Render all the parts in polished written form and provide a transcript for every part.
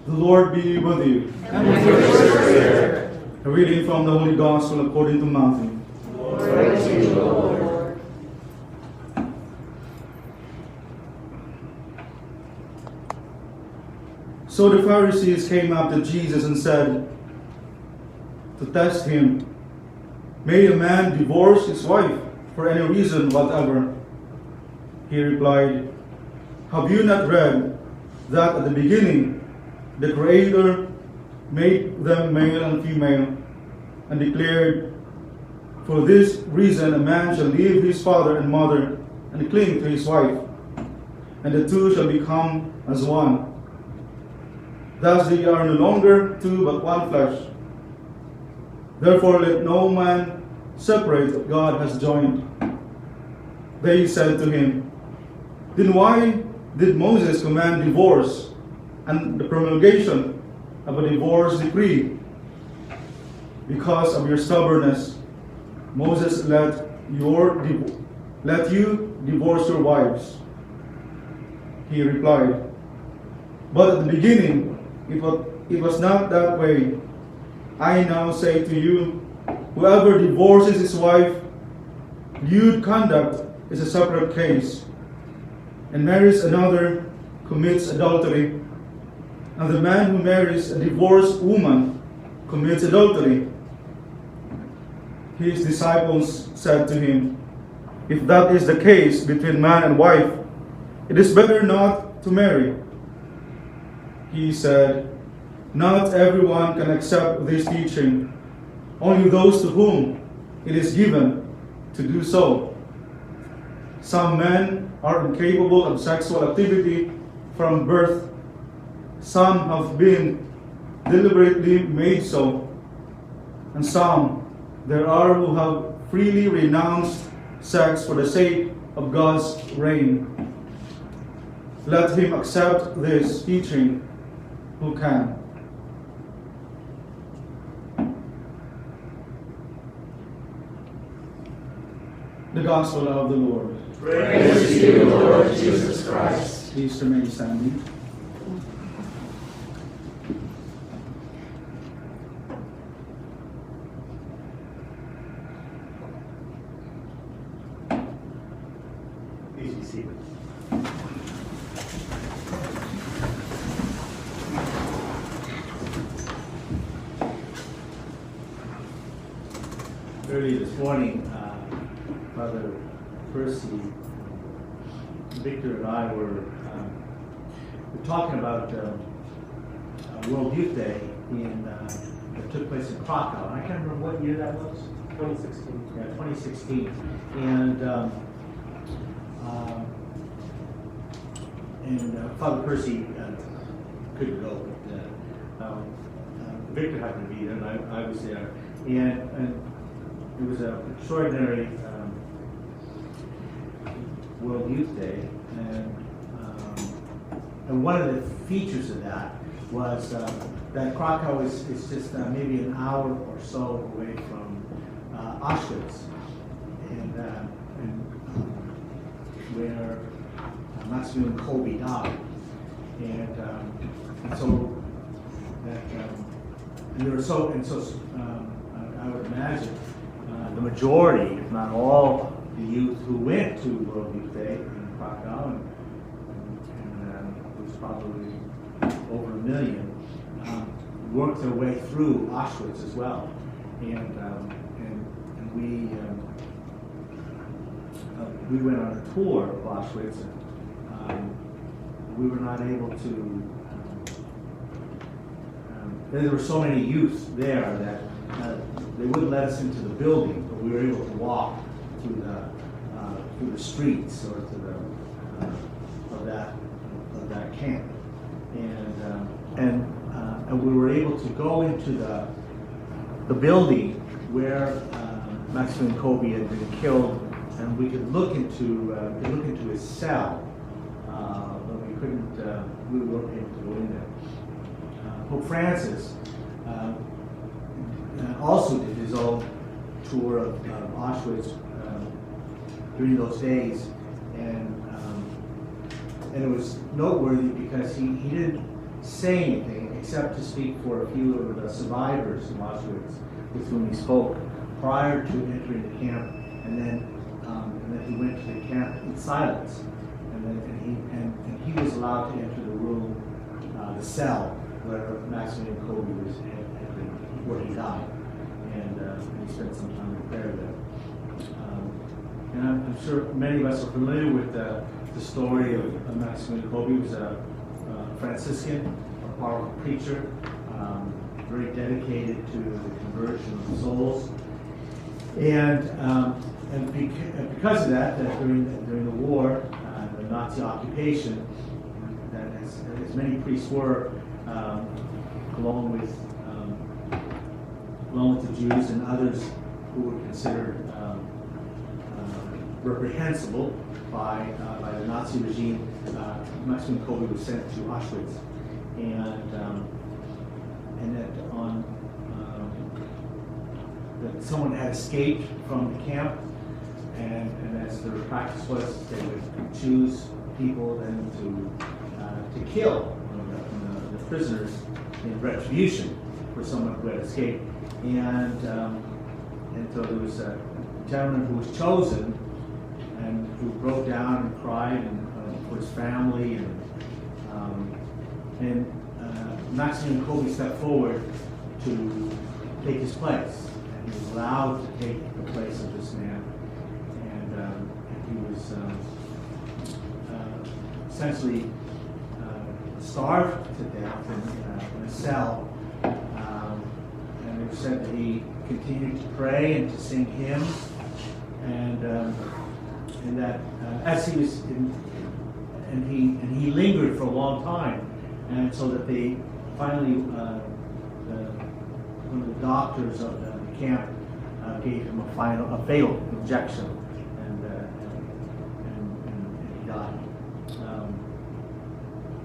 The Lord be with you. And with your spirit. A reading from the Holy Gospel according to Matthew. Praise to you, O Lord. So the Pharisees came up to Jesus and said, to test him, "May a man divorce his wife for any reason whatever?" He replied, "Have you not read that at the beginning the Creator made them male and female, and declared, 'For this reason a man shall leave his father and mother and cling to his wife, and the two shall become as one. Thus they are no longer two but one flesh. Therefore let no man separate what God has joined.'" They said to him, "Then why did Moses command divorce and the promulgation of a divorce decree? Because of your stubbornness, Moses let you divorce your wives." He replied, "But at the beginning it was not that way. I now say to you, whoever divorces his wife, lewd conduct is a separate case, and marries another commits adultery. And the man who marries a divorced woman commits adultery." His disciples said to him, "If that is the case between man and wife, it is better not to marry." He said, "Not everyone can accept this teaching, only those to whom it is given to do so. Some men are incapable of sexual activity from birth. Some have been deliberately made so, and some there are who have freely renounced sex for the sake of God's reign. Let him accept this teaching who can." The Gospel of the Lord. Praise to you, Lord Jesus Christ. Please remain standing. Please be seated. Early this morning, Father Percy, Victor, and I were talking about World Youth Day that took place in Krakow. And I can't remember what year that was. 2016. Yeah, 2016. And Father Percy couldn't go, but Victor happened to be there, and I was there. And it was an extraordinary World Youth Day, and one of the features of that was that Krakow is just maybe an hour or so away from Auschwitz, and where Maximilian Kolbe died, and so that and there were so I would imagine the majority, if not all, the youth who went to World Youth Day in Krakow, and it was probably over 1 million, worked their way through Auschwitz as well, and we went on a tour of Auschwitz, and we were not able to. There were so many youth there that they wouldn't let us into the building, but we were able to walk through the streets or to the of that camp, and we were able to go into the building where Maximilian Kolbe had been killed, and we could look into his cell, but we couldn't. We weren't able to go in there. Pope Francis also did his own tour of Auschwitz during those days, and it was noteworthy because he didn't say anything except to speak for a few of the survivors in Auschwitz with whom he spoke prior to entering the camp, and then he went to the camp in silence, and he was allowed to enter the room, the cell where Maximilian Kolbe was entering before he died, and he spent some time in prayer there. And I'm sure many of us are familiar with the story of Maximilian Kolbe. He was a Franciscan, a powerful preacher, very dedicated to the conversion of souls. And because of that, during the war, the Nazi occupation, that as many priests were, along with the Jews and others who were considered reprehensible by the Nazi regime, Maximilian Kolbe was sent to Auschwitz, and that someone had escaped from the camp, and as their practice was, they would choose people then to kill the prisoners in retribution for someone who had escaped, and so there was a gentleman who was chosen and who broke down and cried for his family, and Maximilian Kolbe stepped forward to take his place, and he was allowed to take the place of this man, and he was essentially starved to death in a cell, and it was said that he continued to pray and to sing hymns, and that as he was and he lingered for a long time, and so that they finally one of the doctors of the camp gave him a fatal injection, and he died,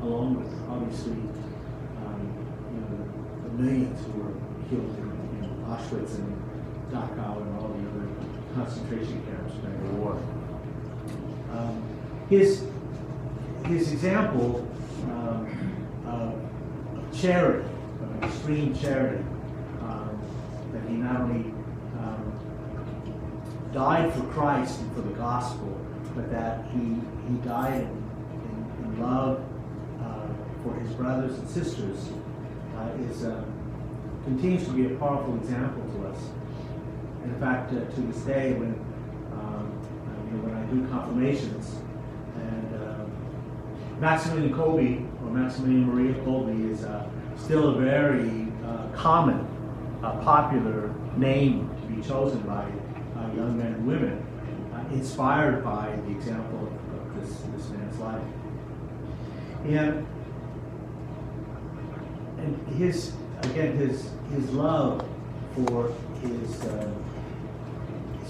along with obviously the millions who were killed in Auschwitz and Dachau and all the other concentration camps during the war. His example of charity, of extreme charity, that he not only died for Christ and for the gospel, but that he died in love for his brothers and sisters, continues to be a powerful example to us. In fact, to this day, when I do confirmations, and Maximilian Kolbe, or Maximilian Maria Kolbe, is still a very common, popular name to be chosen by young men and women, inspired by the example of this man's life. And his love for his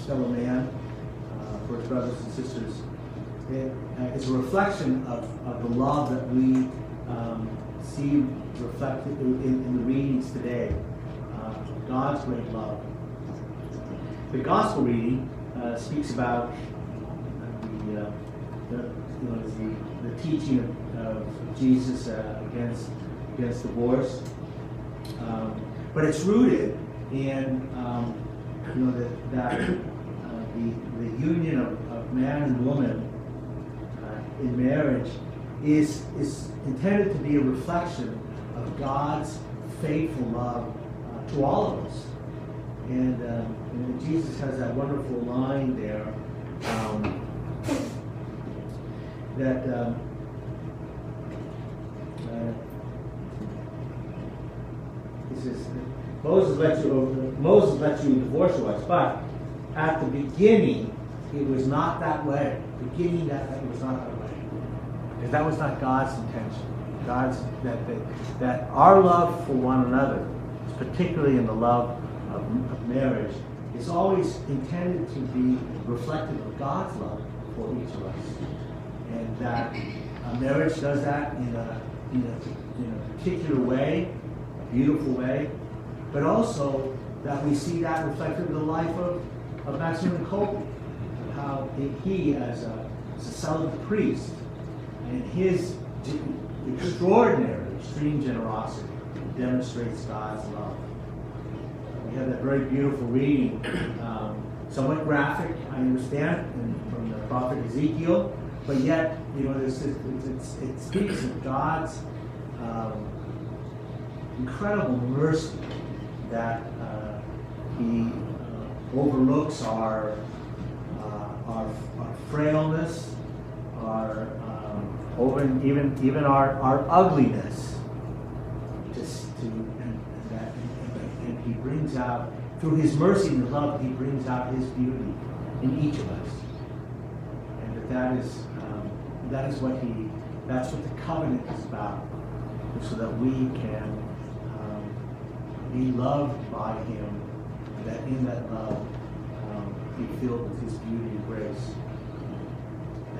fellow man, for his brothers and sisters, is a reflection of the love that we see reflected in the readings today. God's great love. The gospel reading speaks about the teaching of Jesus against divorce, but it's rooted in the union of man and woman in marriage is intended to be a reflection of God's faithful love to all of us. And Jesus has that wonderful line there that he says, Moses let you divorce your wives, but at the beginning it was not that way. Beginning that it was not that way. Because that was not God's intention. That our love for one another, particularly in the love of marriage, is always intended to be reflective of God's love for each of us, and that marriage does that in a particular way, a beautiful way, but also that we see that reflected in the life of Maximilian Kolbe, how he as a celibate priest, and his extraordinary extreme generosity. It demonstrates God's love. We have that very beautiful reading, somewhat graphic, I understand, from the prophet Ezekiel, but yet, it speaks of God's incredible mercy that He overlooks our frailness, even our ugliness. And He brings out, through His mercy and love, He brings out His beauty in each of us. And that's what the covenant is about, so that we can be loved by Him, and that in that love be filled with His beauty and grace.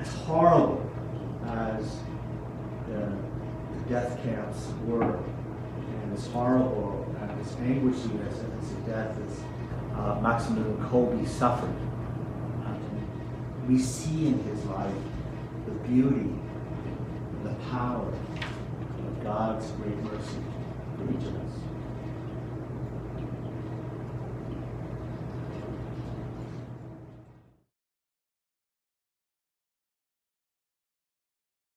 As horrible as the death camps were, and as horrible and as anguishing as the death as Maximilian Kolbe suffered, we see in his life the beauty and the power of God's great mercy for each of us.